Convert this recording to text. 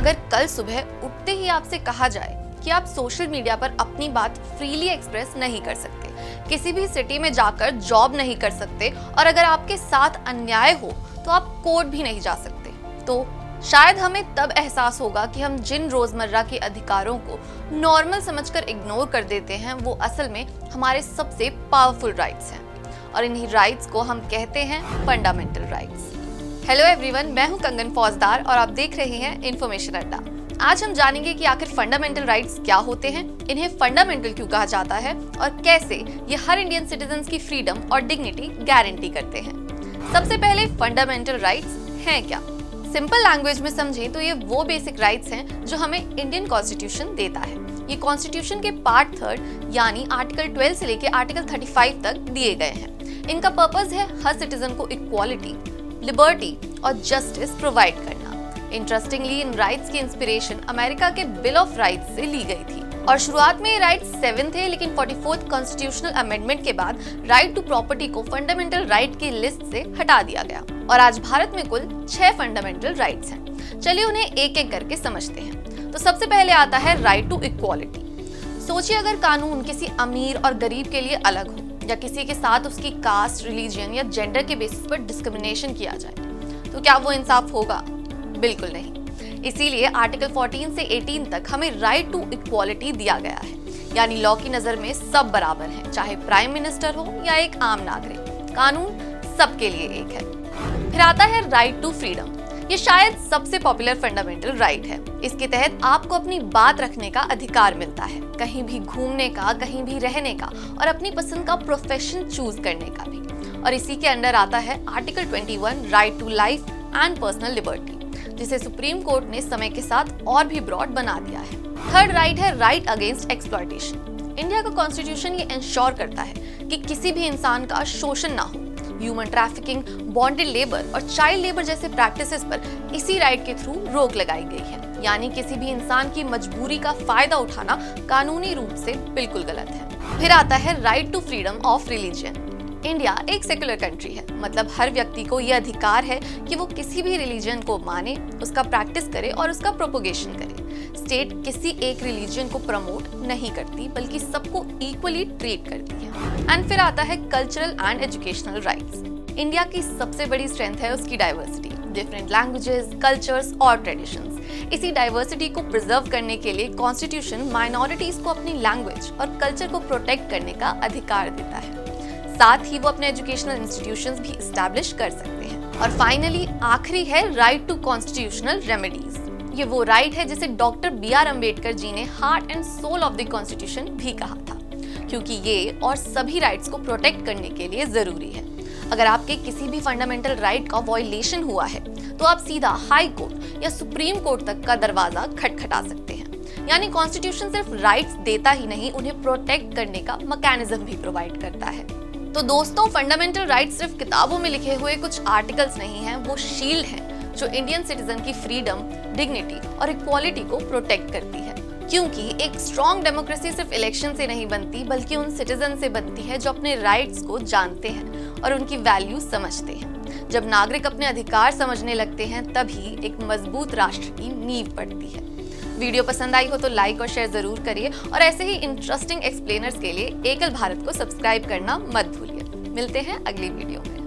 अगर कल सुबह उठते ही आपसे कहा जाए कि आप सोशल मीडिया पर अपनी बात फ्रीली एक्सप्रेस नहीं कर सकते, किसी भी सिटी में जाकर जॉब नहीं कर सकते और अगर आपके साथ अन्याय हो तो आप कोर्ट भी नहीं जा सकते, तो शायद हमें तब एहसास होगा कि हम जिन रोजमर्रा के अधिकारों को नॉर्मल समझकर इग्नोर कर देते हैं वो असल में हमारे सबसे पावरफुल राइट्स हैं और इन्हीं राइट्स को हम कहते हैं फंडामेंटल राइट्स। हेलो एवरीवन, मैं हूं कंगन फौजदार और आप देख रहे हैं इन्फॉर्मेशन अड्डा। आज हम जानेंगे कि आखिर फंडामेंटल राइट्स क्या होते हैं, इन्हें फंडामेंटल क्यों कहा जाता है और कैसे ये हर इंडियन सिटीजन्स की फ्रीडम और डिग्निटी गारंटी करते हैं। सबसे पहले फंडामेंटल राइट्स हैं क्या? सिंपल लैंग्वेज में समझें तो ये वो बेसिक राइट्स हैं जो हमें इंडियन कॉन्स्टिट्यूशन देता है। ये कॉन्स्टिट्यूशन के पार्ट 3 यानी आर्टिकल 12 से लेकर आर्टिकल 35 तक दिए गए हैं। इनका पर्पस है हर सिटीजन को इक्वालिटी, लिबर्टी और जस्टिस प्रोवाइड करना। इंटरेस्टिंगली इन राइट्स की इंस्पिरेशन अमेरिका के बिल ऑफ राइट्स से ली गई थी और शुरुआत में ये राइट्स 7 थे, लेकिन 44th कॉन्स्टिट्यूशनल अमेंडमेंट के बाद राइट टू प्रॉपर्टी को फंडामेंटल राइट की लिस्ट से हटा दिया गया और आज भारत में कुल 6 फंडामेंटल राइट्स हैं। चलिए उन्हें एक एक करके समझते हैं। तो सबसे पहले आता है राइट टू इक्वालिटी। सोचिए अगर कानून किसी अमीर और गरीब के लिए अलग हो या किसी के साथ उसकी कास्ट, रिलीजन या जेंडर के बेसिस पर डिस्क्रिमिनेशन किया जाए तो क्या वो इंसाफ होगा? बिल्कुल नहीं। इसीलिए आर्टिकल 14 से 18 तक हमें राइट टू इक्वालिटी दिया गया है, यानी लॉ की नजर में सब बराबर हैं, चाहे प्राइम मिनिस्टर हो या एक आम नागरिक। कानून सबके लिए एक है। फिर आता है राइट टू फ्रीडम। ये शायद सबसे पॉपुलर फंडामेंटल राइट है। इसके तहत आपको अपनी बात रखने का अधिकार मिलता है, कहीं भी घूमने का, कहीं भी रहने का और अपनी पसंद का प्रोफेशन चूज करने का भी। और इसी के अंडर आता है article 21 right to life and personal liberty, जिसे सुप्रीम कोर्ट ने समय के साथ और भी ब्रॉड बना दिया है। थर्ड राइट है राइट अगेंस्ट एक्सप्लॉयटेशन। इंडिया का कॉन्स्टिट्यूशन ये इंश्योर करता है कि किसी भी इंसान का शोषण ना हो। ह्यूमन ट्रैफिकिंग, बॉन्डेड लेबर और चाइल्ड लेबर जैसे प्रैक्टिसेस पर इसी राइट के थ्रू रोक लगाई गई है, यानी किसी भी इंसान की मजबूरी का फायदा उठाना कानूनी रूप से बिल्कुल गलत है। फिर आता है right to freedom of religion. India एक सेक्युलर कंट्री है, मतलब हर व्यक्ति को यह अधिकार है कि वो किसी भी रिलीजन को माने, उसका प्रैक्टिस करे और उसका प्रोपोगेशन करे। स्टेट किसी एक रिलीजन को प्रमोट नहीं करती, बल्कि सबको इक्वली ट्रीट करती है। एंड फिर आता है cultural and educational rights. India की सबसे बड़ी स्ट्रेंथ है उसकी डाइवर्सिटी, डिफरेंट लैंग्वेजेस, कल्चर्स और ट्रेडिशंस। इसी डाइवर्सिटी को प्रिजर्व करने के लिए कॉन्स्टिट्यूशन माइनॉरिटीज को अपनी लैंग्वेज और कल्चर को प्रोटेक्ट करने का अधिकार देता है। साथ ही वो अपने एजुकेशनल इंस्टीट्यूशंस भी एस्टैब्लिश कर सकते हैं। और फाइनली आखिरी है राइट टू कॉन्स्टिट्यूशनल रेमेडीज। ये वो राइट है जिसे डॉक्टर BR अम्बेडकर जी ने heart and soul of the constitution भी कहा था, क्योंकि ये और सभी राइट्स को प्रोटेक्ट करने के लिए जरूरी है। अगर आपके किसी भी फंडामेंटल राइट का वॉयलेशन हुआ है तो आप सीधा हाई कोर्ट या सुप्रीम कोर्ट तक का दरवाजा खटखटा सकते हैं। यानी कॉन्स्टिट्यूशन सिर्फ राइट्स देता ही नहीं, उन्हें प्रोटेक्ट करने का मैकेनिज्म भी प्रोवाइड करता है। तो दोस्तों, फंडामेंटल राइट्स सिर्फ किताबों में लिखे हुए कुछ आर्टिकल्स नहीं हैं, वो शील्ड हैं जो इंडियन सिटीजन की फ्रीडम, डिग्निटी और इक्वालिटी को प्रोटेक्ट करती है। क्योंकि एक स्ट्रॉन्ग डेमोक्रेसी सिर्फ इलेक्शन से नहीं बनती, बल्कि उन सिटीजन से बनती है जो अपने राइट्स को जानते हैं और उनकी वैल्यू समझते हैं। जब नागरिक अपने अधिकार समझने लगते हैं तभी एक मजबूत राष्ट्र की नींव पड़ती है। वीडियो पसंद आई हो तो लाइक और शेयर जरूर करिए और ऐसे ही इंटरेस्टिंग एक्सप्लेनर्स के लिए एकल भारत को सब्सक्राइब करना मत भूलिए। मिलते हैं अगली वीडियो में।